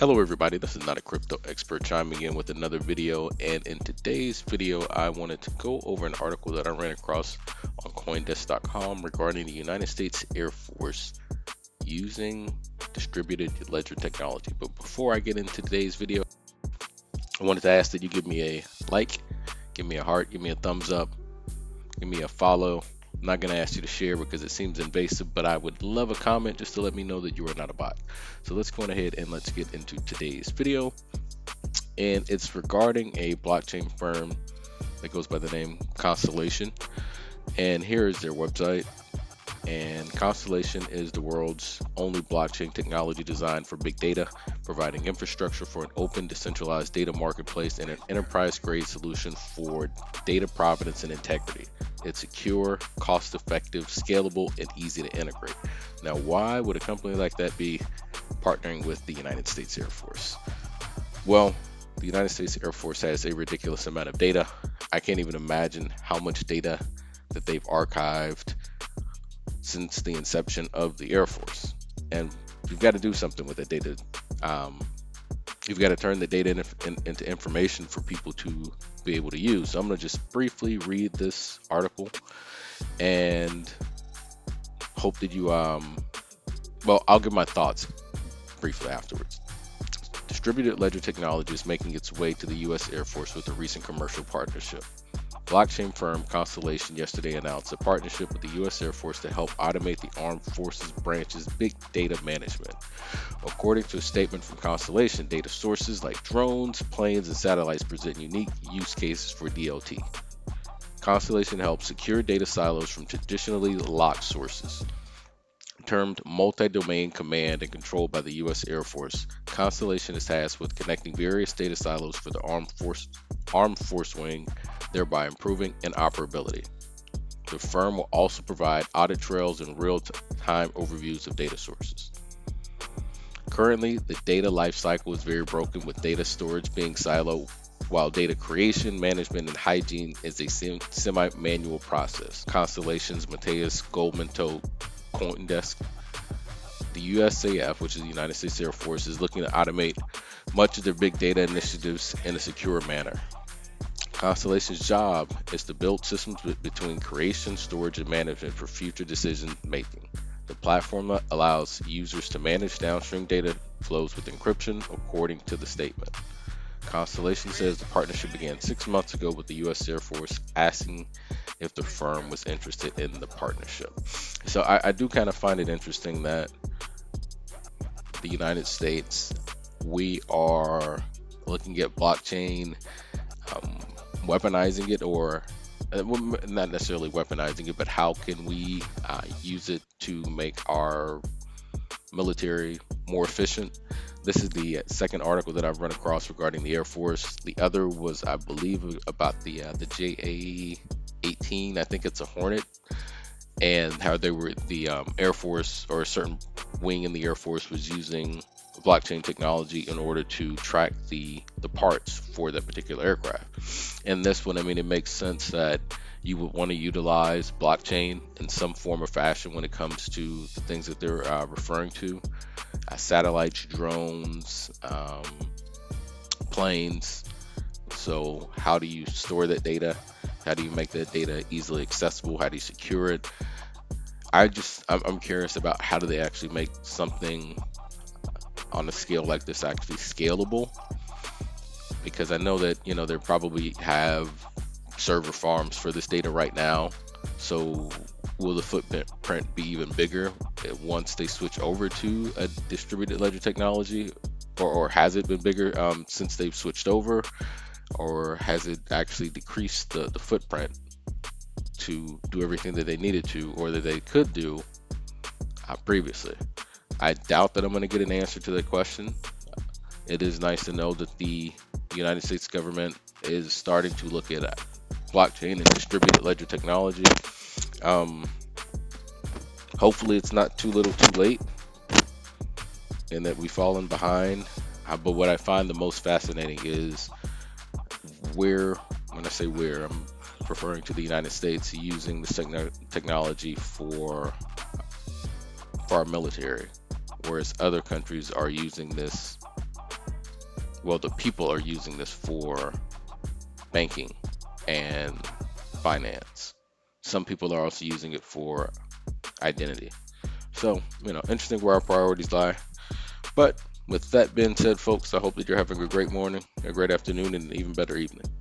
Hello everybody, this is not a crypto expert chiming in with another video, and in today's video I wanted to go over an article that I ran across on coindesk.com regarding the United States Air Force using distributed ledger technology. But before I get into today's video, I wanted to ask that you give me a like, give me a heart, give me a thumbs up, give me a follow. I'm not going to ask you to share because it seems invasive, but I would love a comment just to let me know that you are not a bot. So let's go ahead and let's get into today's video. And it's regarding a blockchain firm that goes by the name Constellation. And here is their website. And Constellation is the world's only blockchain technology designed for big data, providing infrastructure for an open, decentralized data marketplace and an enterprise-grade solution for data provenance and integrity. It's secure, cost-effective, scalable, and easy to integrate. Now, why would a company like that be partnering with the United States Air Force? Well, the United States Air Force has a ridiculous amount of data. I can't even imagine how much data that they've archived since the inception of the Air Force. And you've got to do something with that data. You've got to turn the data into information for people to be able to use. So I'm going to just briefly read this article and hope that you, well, I'll give my thoughts briefly afterwards. Distributed ledger technology is making its way to the U.S. Air Force with a recent commercial partnership. Blockchain firm Constellation yesterday announced a partnership with the U.S. Air Force to help automate the Armed Forces branch's big data management. According to a statement from Constellation, data sources like drones, planes, and satellites present unique use cases for DLT. Constellation helps secure data silos from traditionally locked sources. Termed multi-domain command and control by the U.S. Air Force, Constellation is tasked with connecting various data silos for the Armed Force Wing, thereby improving interoperability. The firm will also provide audit trails and real-time overviews of data sources. Currently, the data lifecycle is very broken, with data storage being siloed, while data creation, management, and hygiene is a semi-manual process. Constellation's Matthias Goldman told CoinDesk, the USAF, which is the United States Air Force, is looking to automate much of their big data initiatives in a secure manner. Constellation's job is to build systems between creation, storage, and management for future decision making. The platform allows users to manage downstream data flows with encryption, according to the statement. Constellation says the partnership began 6 months ago with the U.S. Air Force, asking if the firm was interested in the partnership. So I do kind of find it interesting that the United States, we are looking at blockchain, weaponizing it, or not necessarily weaponizing it, but how can we use it to make our military more efficient. This is the second article that I've run across regarding the Air Force. The other was, I believe, about the JA-18. I think it's a Hornet, and how they were the Air Force, or a certain wing in the Air Force, was using blockchain technology in order to track the parts for that particular aircraft. And this one, I mean, it makes sense that you would want to utilize blockchain in some form or fashion when it comes to the things that they're referring to. Satellites, drones, planes. So how do you store that data? How do you make that data easily accessible? How do you secure it? I'm curious about how do they actually make something on a scale like this actually scalable, because I know that, you know, they probably have server farms for this data right now. So will the footprint be even bigger once they switch over to a distributed ledger technology, or has it been bigger since they've switched over, or has it actually decreased the footprint to do everything that they needed to, or that they could do previously? I doubt that I'm going to get an answer to that question. It is nice to know that the United States government is starting to look at blockchain and distributed ledger technology. Hopefully it's not too little too late and that we've fallen behind. But what I find the most fascinating is when I say where, I'm referring to the United States using this technology for our military, whereas other countries are using this well, the people are using this for banking and finance. Some people are also using it for identity. So, interesting where our priorities lie. But with that being said, folks, I hope that you're having a great morning, a great afternoon, and an even better evening.